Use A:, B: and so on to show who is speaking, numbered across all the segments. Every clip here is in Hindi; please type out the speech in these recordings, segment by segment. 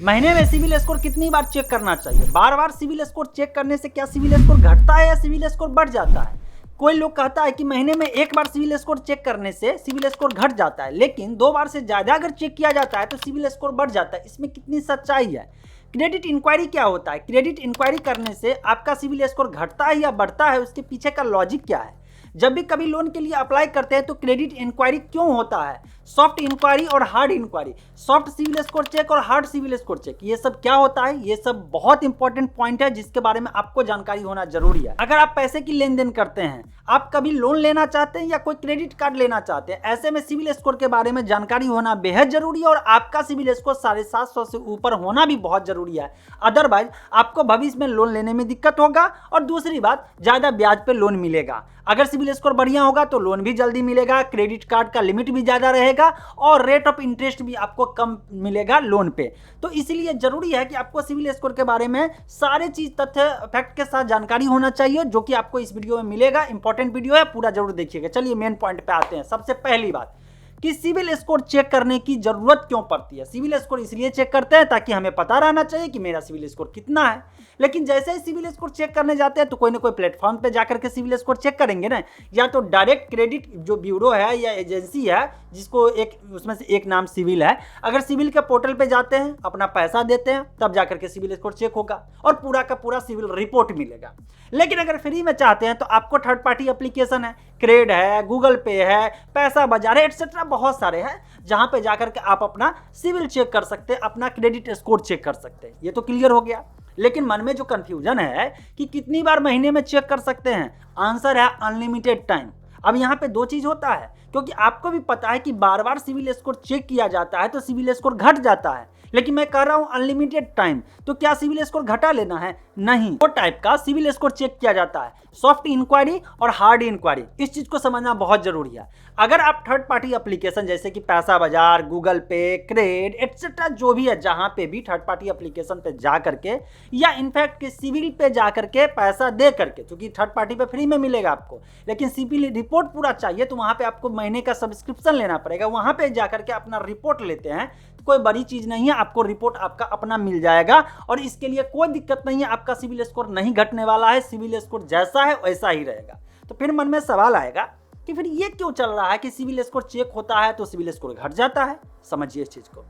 A: महीने में सिविल स्कोर कितनी बार चेक करना चाहिए? बार बार सिविल स्कोर चेक करने से क्या सिविल स्कोर घटता है या सिविल स्कोर बढ़ जाता है? कोई लोग कहता है कि महीने में एक बार सिविल स्कोर चेक करने से सिविल स्कोर घट जाता है, लेकिन 2 बार से ज़्यादा अगर चेक किया जाता है तो सिविल स्कोर बढ़ जाता है। इसमें कितनी सच्चाई है? क्रेडिट इंक्वायरी क्या होता है? क्रेडिट इंक्वायरी करने से आपका सिविल स्कोर घटता है या बढ़ता है, उसके पीछे का लॉजिक क्या है? जब भी कभी लोन के लिए अप्लाई करते हैं तो क्रेडिट इंक्वायरी क्यों होता है? सॉफ्ट इंक्वायरी और hard inquiry, soft CIBIL score check और हार्ड सिविल स्कोर चेक, ये सब क्या होता है? ये सब बहुत इंपॉर्टेंट पॉइंट है जिसके बारे में आपको जानकारी होना जरूरी है। अगर आप पैसे की लेन देन करते हैं, आप कभी लोन लेना चाहते हैं या कोई क्रेडिट कार्ड लेना चाहते हैं, ऐसे में सिविल स्कोर के बारे में जानकारी होना बेहद जरूरी है और आपका सिविल स्कोर 750 से ऊपर होना भी बहुत जरूरी है। अदरवाइज आपको भविष्य में लोन लेने में दिक्कत होगा और दूसरी बात, ज्यादा ब्याज पे लोन मिलेगा। अगर सिविल स्कोर बढ़िया होगा तो लोन भी जल्दी मिलेगा, क्रेडिट कार्ड का लिमिट भी ज़्यादा रहेगा और रेट ऑफ इंटरेस्ट भी आपको कम मिलेगा लोन पे। तो इसलिए जरूरी है कि आपको सिविल स्कोर के बारे में सारे चीज़ तथ्य फैक्ट के साथ जानकारी होना चाहिए, जो कि आपको इस वीडियो में मिलेगा। इंपॉर्टेंट वीडियो है, पूरा जरूर देखिएगा। चलिए मेन पॉइंट पे आते हैं। सबसे पहली बात कि सिविल स्कोर चेक करने की जरूरत क्यों पड़ती है? सिविल स्कोर इसलिए चेक करते हैं ताकि हमें पता रहना चाहिए कि मेरा सिविल स्कोर कितना है। लेकिन जैसे ही सिविल स्कोर चेक करने जाते हैं तो कोई ना कोई प्लेटफॉर्म पे जाकर के सिविल स्कोर चेक करेंगे ना, या तो डायरेक्ट क्रेडिट जो ब्यूरो है या एजेंसी है, जिसको एक उसमें से एक नाम सिविल है, अगर सिविल के पोर्टल पे जाते हैं, अपना पैसा देते हैं, तब जाकर के सिविल स्कोर चेक होगा और पूरा का पूरा सिविल रिपोर्ट मिलेगा। लेकिन अगर फ्री में चाहते हैं तो आपको थर्ड पार्टी एप्लीकेशन है, क्रेड है, गूगल पे है, पैसा बाजार है, एटसेट्रा बहुत सारे हैं, जहां पे जाकर के आप अपना सिविल चेक कर सकते हैं, अपना क्रेडिट स्कोर चेक कर सकते हैं। ये तो क्लियर हो गया। लेकिन मन में जो कंफ्यूजन है कि कितनी बार महीने में चेक कर सकते हैं, आंसर है अनलिमिटेड टाइम। अब यहाँ पे दो चीज होता है, क्योंकि आपको भी पता है कि बार बार सिविल स्कोर चेक किया जाता है तो सिविल स्कोर घट जाता है, लेकिन मैं कह रहा हूं अनलिमिटेड टाइम। तो क्या सिविल स्कोर घटा लेना है? नहीं। दो टाइप का सिविल स्कोर चेक किया जाता है, सॉफ्ट इंक्वायरी और हार्ड इंक्वायरी। इस चीज को समझना बहुत जरूरी है। अगर आप थर्ड पार्टी एप्लीकेशन जैसे कि पैसा बाजार, गूगल पे, क्रेड एटसेट्रा जो भी है, जहां पे भी थर्ड पार्टी एप्लीकेशन पे जा करके या इनफैक्ट सिविल पे जा करके पैसा दे करके, क्योंकि थर्ड पार्टी पे फ्री में मिलेगा आपको, लेकिन सिविल रिपोर्ट पूरा चाहिए तो वहां पे आपको महीने का सब्सक्रिप्शन लेना पड़ेगा। वहां पे जाकर के अपना रिपोर्ट लेते हैं तो कोई बड़ी चीज नहीं है, आपको रिपोर्ट आपका अपना मिल जाएगा और इसके लिए कोई दिक्कत नहीं है। आपका सिविल स्कोर नहीं घटने वाला है, सिविल स्कोर जैसा है वैसा ही रहेगा। तो फिर मन में सवाल आएगा कि फिर ये क्यों चल रहा है कि सिविल स्कोर चेक होता है तो सिविल स्कोर घट जाता है? समझिए इस चीज को।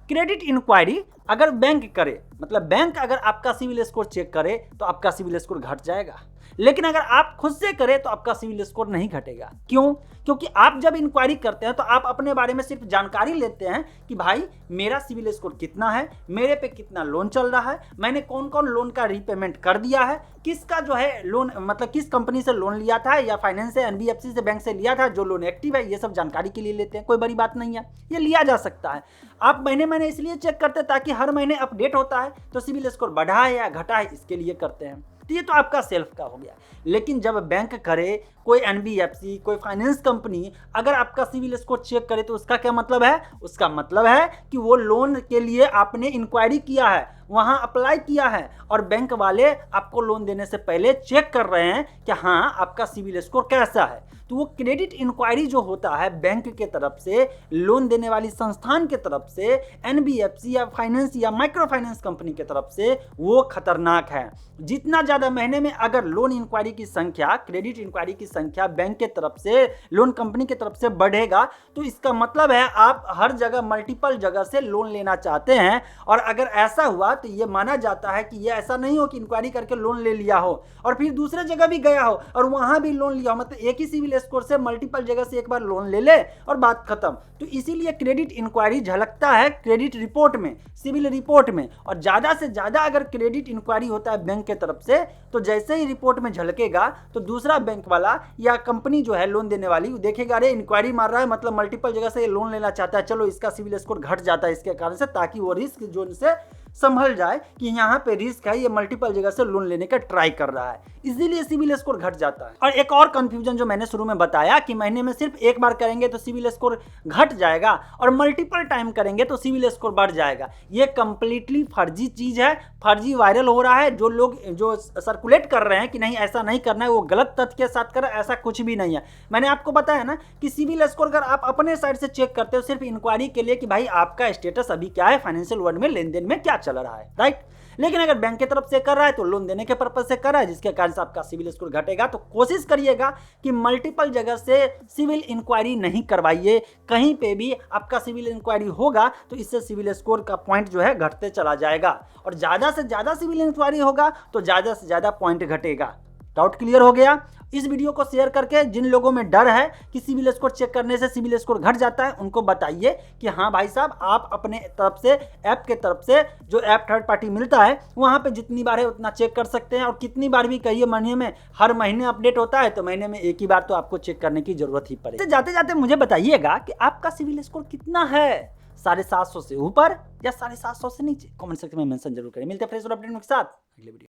A: क्रेडिट इंक्वायरी अगर बैंक करे, मतलब बैंक अगर आपका सिविल स्कोर चेक करे तो आपका सिविल स्कोर घट जाएगा, लेकिन अगर आप खुद से करें तो आपका सिविल स्कोर नहीं घटेगा। क्यों? क्योंकि आप जब इंक्वायरी करते हैं तो आप अपने बारे में सिर्फ जानकारी लेते हैं कि भाई मेरा सिविल स्कोर कितना है, मेरे पे कितना लोन चल रहा है, मैंने कौन कौन लोन का रीपेमेंट कर दिया है, किसका जो है लोन, मतलब किस कंपनी से लोन लिया था या फाइनेंस से, एनबीएफसी से, बैंक से लिया था, जो लोन एक्टिव है, ये सब जानकारी के लिए लेते हैं। कोई बड़ी बात नहीं है, ये लिया जा सकता है। आप महीने महीने इसलिए चेक करते हैं ताकि हर महीने अपडेट होता है तो सिविल स्कोर बढ़ा है या घटा है, इसके लिए करते हैं। तो ये तो आपका सेल्फ का हो गया। लेकिन जब बैंक करे, कोई एनबीएफसी, कोई फाइनेंस कंपनी अगर आपका सिविल स्कोर चेक करे तो उसका क्या मतलब है? उसका मतलब है कि वो लोन के लिए आपने इंक्वायरी किया है, वहां अप्लाई किया है और बैंक वाले आपको लोन देने से पहले चेक कर रहे हैं कि हाँ आपका सिविल स्कोर कैसा है। तो वो क्रेडिट इंक्वायरी जो होता है बैंक के तरफ से, लोन देने वाली संस्थान के तरफ से, एनबीएफसी या फाइनेंस या माइक्रो फाइनेंस कंपनी के तरफ से, वो खतरनाक है। जितना ज़्यादा महीने में अगर लोन इंक्वायरी की संख्या, क्रेडिट इंक्वायरी की संख्या बैंक के तरफ से, लोन कंपनी की तरफ से बढ़ेगा तो इसका मतलब है आप हर जगह, मल्टीपल जगह से लोन लेना चाहते हैं। और अगर ऐसा हुआ तो ये माना जाता है कि ये ऐसा नहीं हो कि इंक्वायरी करके लोन ले लिया हो और फिर दूसरे जगह भी गया हो और वहां भी लोन लिया हो, मतलब एक ही सिविल स्कोर से मल्टीपल जगह से एक बार लोन ले ले और बात खत्म। तो इसीलिए क्रेडिट इंक्वायरी झलकता है क्रेडिट रिपोर्ट में, सिविल रिपोर्ट में। और ज्यादा से ज्यादा अगर क्रेडिट इंक्वायरी होता है बैंक के तरफ से तो जैसे ही रिपोर्ट में झलकेगा तो दूसरा बैंक वाला या कंपनी जो है लोन देने वाली देखेगा, अरे इंक्वायरी मार रहा है, मतलब मल्टीपल जगह से लोन लेना चाहता है, चलो इसका सिविल स्कोर घट जाता है इसके कारण से, ताकि वो रिस्क जोन से संभल जाए कि यहाँ पे रिस्क है, ये मल्टीपल जगह से लोन लेने का ट्राई कर रहा है, इसीलिए सिविल स्कोर घट जाता है। और एक और कंफ्यूजन जो मैंने शुरू में बताया कि महीने में सिर्फ एक बार करेंगे तो सिविल स्कोर घट जाएगा और मल्टीपल टाइम करेंगे तो सिविल स्कोर बढ़ जाएगा, ये कंप्लीटली फर्जी चीज है, फर्जी वायरल हो रहा है। जो लोग जो सर्कुलेट कर रहे हैं कि नहीं ऐसा नहीं करना है, वो गलत तथ्य के साथ कर, ऐसा कुछ भी नहीं है। मैंने आपको बताया ना कि सिविल स्कोर अगर आप अपने साइड से चेक करते हो सिर्फ इंक्वायरी के लिए कि भाई आपका स्टेटस अभी क्या है, फाइनेंशियल वर्ल्ड में लेन देन में क्या चल रहा है, राइट। लेकिन अगर बैंक की तरफ से कर रहा है तो लोन देने के पर्पज से कर रहा है, जिसके कारण से आपका सिविल स्कोर घटेगा। तो कोशिश करिएगा कि मल्टीपल जगह से सिविल इंक्वायरी नहीं करवाइए, कहीं पे भी आपका सिविल इंक्वायरी होगा तो इससे सिविल स्कोर का पॉइंट जो है घटते चला जाएगा, और ज़्यादा से ज़्यादा सिविल इंक्वायरी होगा तो ज़्यादा से ज़्यादा पॉइंट घटेगा। डाउट क्लियर हो गया? इस वीडियो को शेयर करके जिन लोगों में डर है कि सिविल स्कोर चेक करने से सिविल स्कोर घट जाता है, उनको बताइए कि हाँ भाई साहब, आप अपने तरफ से ऐप के तरफ से जो ऐप थर्ड पार्टी मिलता है वहाँ पे जितनी बार है उतना चेक कर सकते हैं, और कितनी बार भी कहिए महीने में, हर महीने अपडेट होता है तो महीने में एक ही बार तो आपको चेक करने की जरूरत ही पड़ेगी। जाते जाते मुझे बताइएगा कि आपका सिविल स्कोर कितना है, 750 से ऊपर या 750 से नीचे? कमेंट सेक्शन में मेंशन जरूर करें। मिलते हैं फ्रेश और अपडेट के साथ अगले वीडियो।